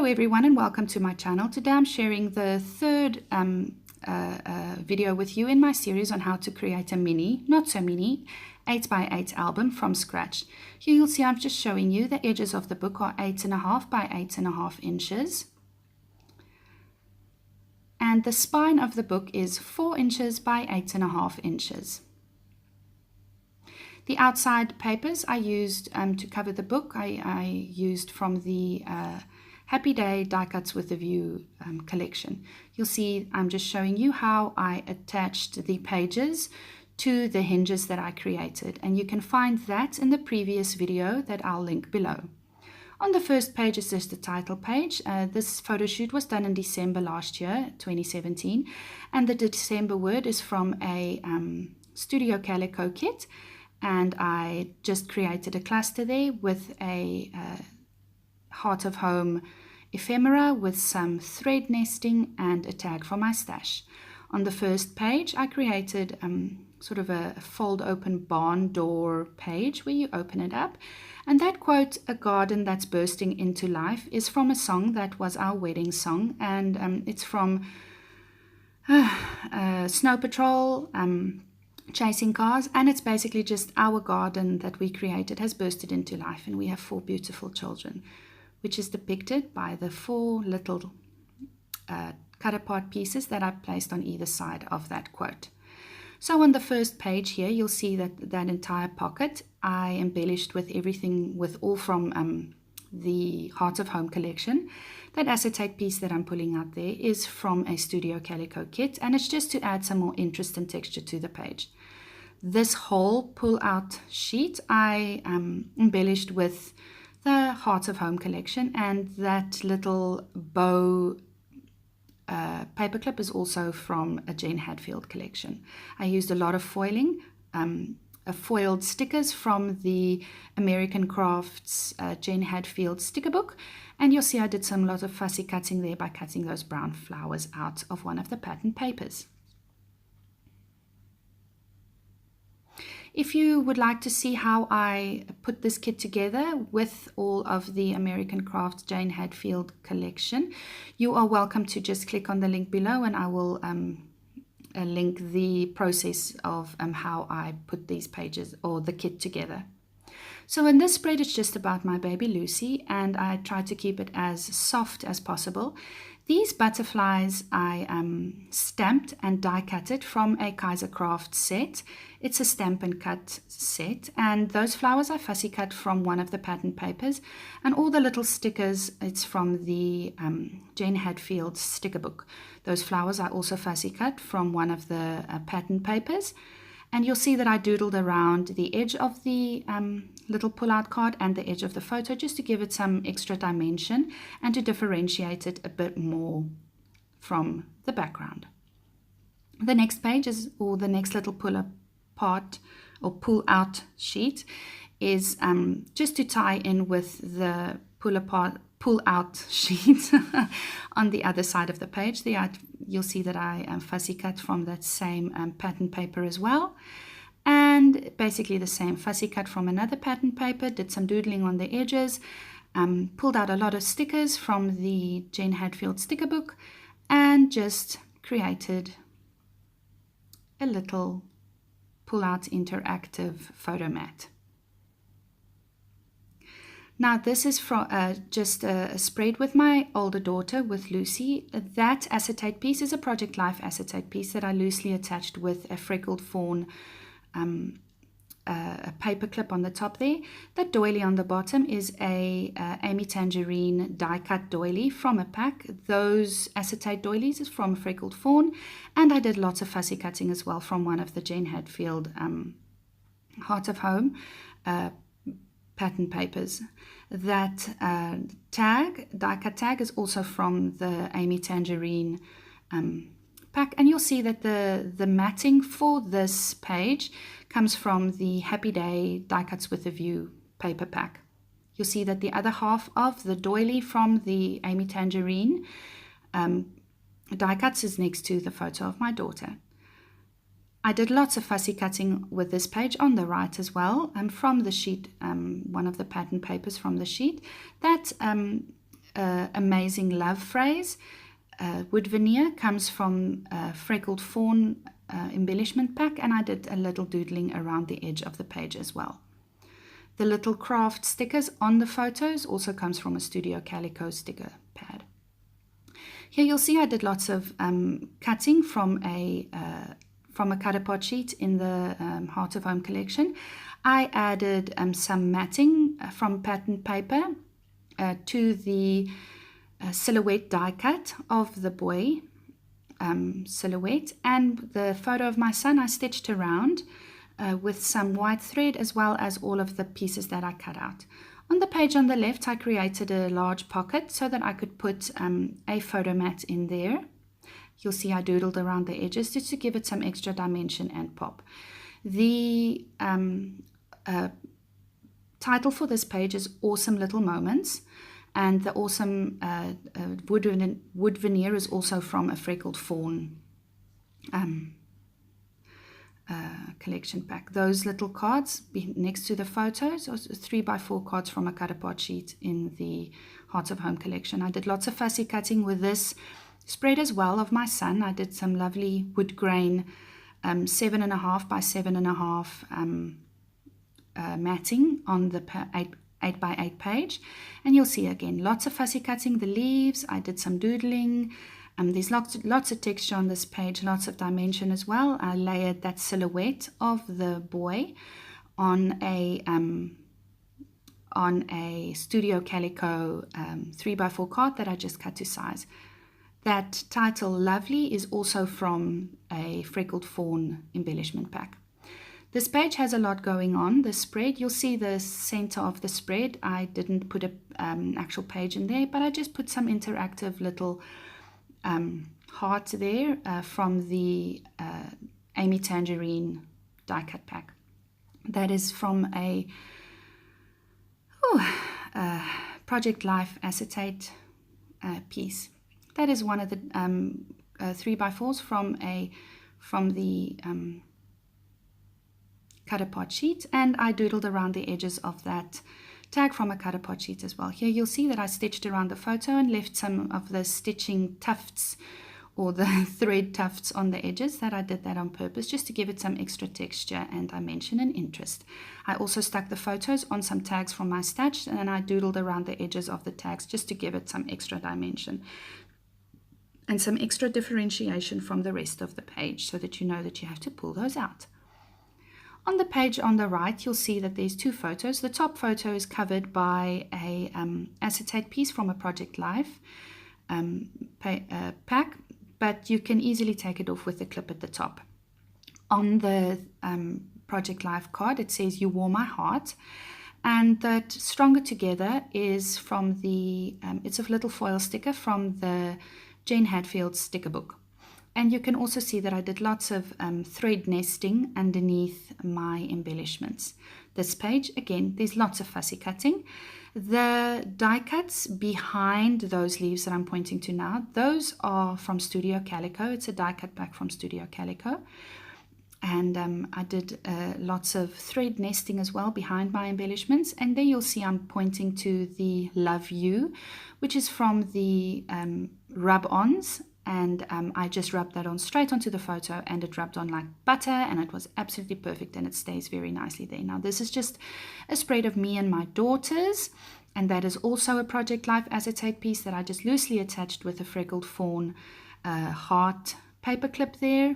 everyone, and welcome to my channel. Today I'm sharing the third video with you in my series on how to create a mini, not so mini, 8x8 album from scratch. Here you'll see I'm just showing you the edges of the book are 8.5 by 8.5 inches. And the spine of the book is 4 inches by 8.5 inches. The outside papers I used to cover the book, I used from the Happy Day Die Cuts with a View collection. You'll see I'm just showing you how I attached the pages to the hinges that I created. And you can find that in the previous video that I'll link below. On the first page is just the title page. This photo shoot was done in December last year, 2017. And the December word is from a Studio Calico kit. And I just created a cluster there with a Heart of Home ephemera with some thread nesting and a tag for my stash. On the first page, I created sort of a fold open barn door page where you open it up. And that quote, "A garden that's bursting into life," is from a song that was our wedding song. And it's from Snow Patrol, Chasing Cars, and it's basically just our garden that we created has bursted into life, and we have 4 beautiful children, which is depicted by the 4 little cut apart pieces that I placed on either side of that quote. So on the first page here, you'll see that that entire pocket I embellished with everything, with all from the Heart of Home collection. That acetate piece that I'm pulling out there is from a Studio Calico kit, and it's just to add some more interest and texture to the page. This whole pull-out sheet I embellished with the Heart of Home collection, and that little bow paperclip is also from a Jane Hadfield collection. I used a lot of foiling, foiled stickers from the American Crafts Jane Hadfield sticker book, and you'll see I did some lot of fussy cutting there by cutting those brown flowers out of one of the pattern papers. If you would like to see how I put this kit together with all of the American Crafts Jane Hadfield collection, you are welcome to just click on the link below, and I will link the process of how I put these pages or the kit together. So in this spread, it's just about my baby Lucy, and I try to keep it as soft as possible. These butterflies I stamped and die cutted from a Kaiser Craft set. It's a stamp and cut set, and those flowers I fussy cut from one of the pattern papers, and all the little stickers, it's from the Jane Hadfield sticker book. Those flowers I also fussy cut from one of the pattern papers. And you'll see that I doodled around the edge of the little pull-out card and the edge of the photo just to give it some extra dimension and to differentiate it a bit more from the background. The next page is, or the next little pull-apart or pull-out sheet is just to tie in with the pull-out sheet on the other side of the page. You'll see that I fussy cut from that same pattern paper as well. And basically the same fussy cut from another pattern paper, did some doodling on the edges, pulled out a lot of stickers from the Jane Hadfield sticker book, and just created a little pull-out interactive photo mat. Now this is from just a spread with my older daughter, with Lucy. That acetate piece is a Project Life acetate piece that I loosely attached with a freckled fawn a paper clip on the top there. That doily on the bottom is a Amy Tangerine die cut doily from a pack. Those acetate doilies is from Freckled Fawn, and I did lots of fussy cutting as well from one of the Jane Hadfield Heart of Home pattern papers. That die cut tag is also from the Amy Tangerine pack, and you'll see that the matting for this page comes from the Happy Day Die Cuts with a View paper pack. You'll see that the other half of the doily from the Amy Tangerine die cuts is next to the photo of my daughter. I did lots of fussy cutting with this page on the right as well, from the sheet, one of the pattern papers from the sheet. That amazing love phrase. Wood veneer comes from Freckled Fawn embellishment pack, and I did a little doodling around the edge of the page as well. The little craft stickers on the photos also comes from a Studio Calico sticker pad. Here you'll see I did lots of cutting from a cutter pod sheet in the Heart of Home collection. I added some matting from pattern paper to the silhouette die cut of the boy silhouette, and the photo of my son I stitched around with some white thread, as well as all of the pieces that I cut out. On the page on the left I created a large pocket so that I could put a photo mat in there. You'll see I doodled around the edges just to give it some extra dimension and pop. The title for this page is Awesome Little Moments, and the awesome wood veneer is also from a Freckled Fawn collection pack. Those little cards next to the photos are 3x4 cards from a cutter pod sheet in the Hearts of Home collection. I did lots of fussy cutting with this spread as well of my son. I did some lovely wood grain 7.5 by 7.5 matting on the 8 by 8 page, and you'll see again lots of fussy cutting. The leaves, I did some doodling. There's lots of texture on this page, lots of dimension as well. I layered that silhouette of the boy on a Studio Calico 3x4 card that I just cut to size. That title Lovely is also from a Freckled Fawn embellishment pack. This page has a lot going on. The spread, you'll see the center of the spread. I didn't put an actual page in there, but I just put some interactive little heart there from the Amy Tangerine die cut pack. That is from a Project Life acetate piece. That is one of the 3x4s from the cutter pod sheet, and I doodled around the edges of that tag from a cutter pod sheet as well. Here you'll see that I stitched around the photo and left some of the stitching tufts or the thread tufts on the edges. That I did that on purpose just to give it some extra texture and dimension and interest. I also stuck the photos on some tags from my stash, and I doodled around the edges of the tags just to give it some extra dimension and some extra differentiation from the rest of the page, so that you know that you have to pull those out. On the page on the right, you'll see that there's two photos. The top photo is covered by a acetate piece from a Project Life pack, but you can easily take it off with the clip at the top. On the Project Life card, it says "You Wore My Heart," and that Stronger Together is from the, it's a little foil sticker from the Jane Hadfield sticker book. And you can also see that I did lots of thread nesting underneath my embellishments. This page, again, there's lots of fussy cutting. The die cuts behind those leaves that I'm pointing to now, those are from Studio Calico. It's a die cut pack from Studio Calico. And I did lots of thread nesting as well behind my embellishments. And there you'll see I'm pointing to the Love You, which is from the rub-ons. And I just rubbed that on straight onto the photo, and it rubbed on like butter, and it was absolutely perfect, and it stays very nicely there. Now this is just a spread of me and my daughters, and that is also a Project Life acetate piece that I just loosely attached with a Freckled Fawn heart paper clip there.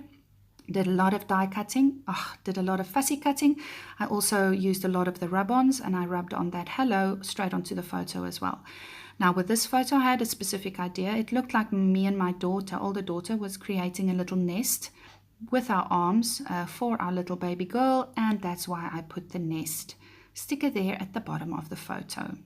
Did a lot of die cutting, did a lot of fussy cutting. I also used a lot of the rub-ons, and I rubbed on that hello straight onto the photo as well. Now with this photo, I had a specific idea. It looked like me and my daughter, older daughter, was creating a little nest with our arms for our little baby girl, and that's why I put the nest sticker there at the bottom of the photo.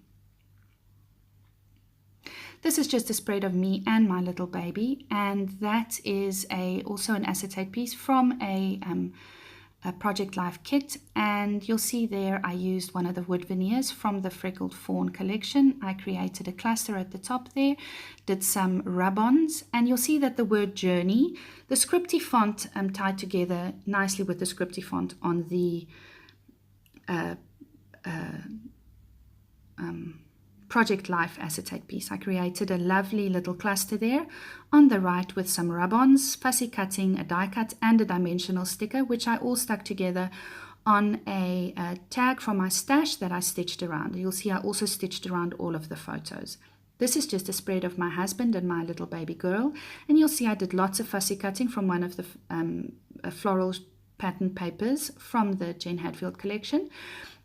This is just a spread of me and my little baby, and that is also an acetate piece from a Project Life kit, and you'll see there I used one of the wood veneers from the Freckled Fawn collection. I created a cluster at the top there, did some rub-ons, and you'll see that the word journey, the scripty font tied together nicely with the scripty font on the Project Life acetate piece. I created a lovely little cluster there on the right with some rub-ons, fussy cutting, a die cut, and a dimensional sticker, which I all stuck together on a tag from my stash that I stitched around. You'll see I also stitched around all of the photos. This is just a spread of my husband and my little baby girl, and you'll see I did lots of fussy cutting from one of the floral pattern papers from the Jen Hadfield collection.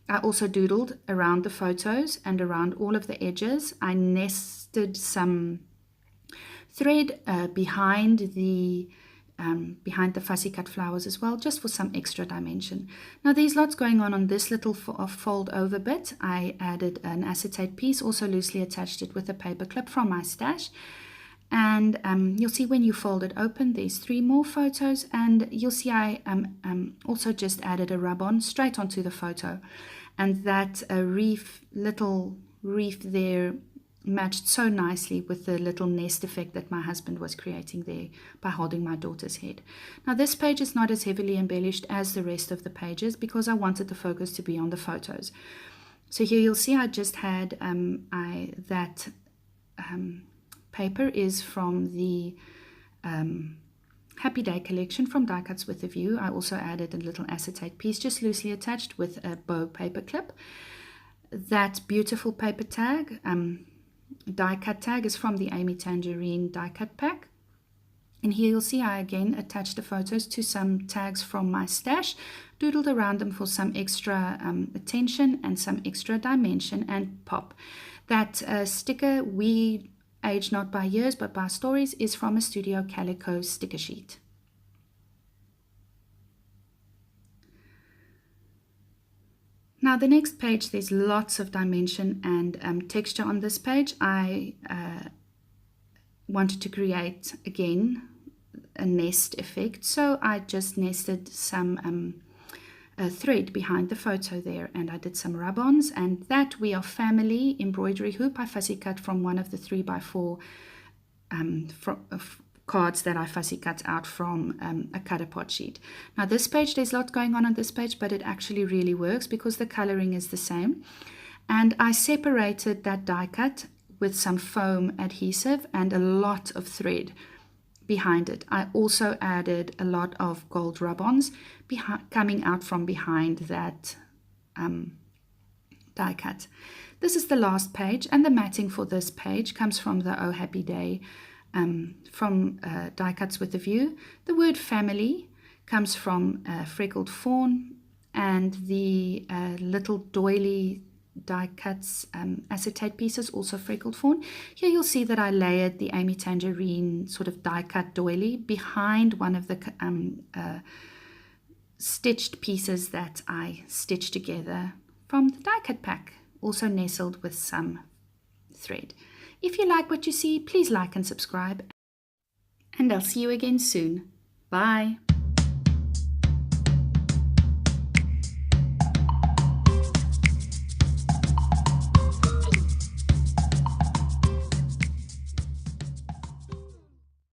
I also doodled around the photos and around all of the edges. I nested some thread behind the fussy cut flowers as well, just for some extra dimension. Now there's lots going on this little fold over bit. I added an acetate piece, also loosely attached it with a paper clip from my stash. And you'll see when you fold it open, there's 3 more photos, and you'll see I also just added a rub-on straight onto the photo, and that little reef there matched so nicely with the little nest effect that my husband was creating there by holding my daughter's head. Now this page is not as heavily embellished as the rest of the pages because I wanted the focus to be on the photos. So here you'll see I just had paper is from the Happy Day collection from Die Cuts with a View. I also added a little acetate piece just loosely attached with a bow paper clip. That beautiful paper tag, die cut tag, is from the Amy Tangerine die cut pack. And here you'll see I again attached the photos to some tags from my stash, doodled around them for some extra attention and some extra dimension and pop. That sticker, We Age Not by Years but by Stories, is from a Studio Calico sticker sheet. Now the next page, there's lots of dimension and texture on this page. I wanted to create again a nest effect, so I just nested some thread behind the photo there, and I did some rub-ons, and that We Are Family embroidery hoop I fussy cut from one of the 3x4 cards that I fussy cut out from a cut apart sheet. Now this page, there's a lot going on this page, but it actually really works because the coloring is the same, and I separated that die cut with some foam adhesive and a lot of thread behind it. I also added a lot of gold rub-ons coming out from behind that die cut. This is the last page, and the matting for this page comes from the Oh Happy Day from Die Cuts with a View. The word family comes from Freckled Fawn, and the little doily die cuts acetate pieces, also Freckled Fawn. Here you'll see that I layered the Amy Tangerine sort of die cut doily behind one of the stitched pieces that I stitched together from the die cut pack, also nestled with some thread. If you like what you see, please like and subscribe, and I'll see you again soon. Bye.